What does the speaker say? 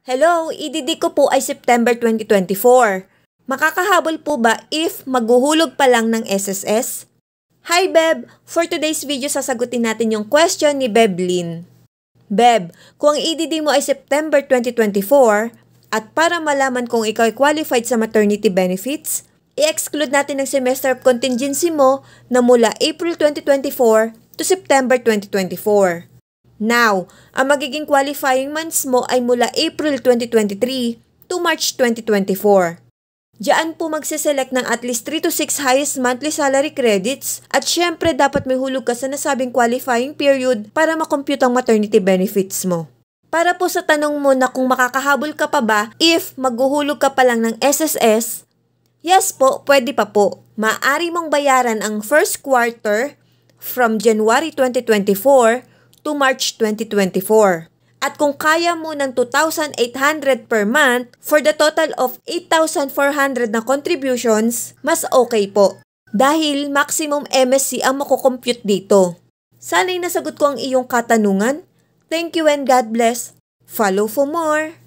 Hello, ididi ko po ay September 2024. Makakahabol po ba if maghuhulog pa lang ng SSS? Hi Beb! For today's video sasagutin natin yung question ni Beb Lynn. Beb, kung ang EDD mo ay September 2024 at para malaman kung ikaw ay qualified sa maternity benefits, i-exclude natin ang semester of contingency mo na mula April 2024 to September 2024. Now, ang magiging qualifying months mo ay mula April 2023 to March 2024. Diyan po magsiselect ng at least 3 to 6 highest monthly salary credits at syempre dapat may hulog ka sa nasabing qualifying period para makompute ang maternity benefits mo. Para po sa tanong mo na kung makakahabol ka pa ba if maghuhulog ka pa lang ng SSS, yes po, pwede pa po. Maaari mong bayaran ang first quarter from January 2024 to March 2024. At kung kaya mo ng 2,800 per month for the total of 8,400 na contributions, mas okay po. Dahil maximum MSC ang makukompute dito. Sana'y nasagot ko ang iyong katanungan. Thank you and God bless. Follow for more.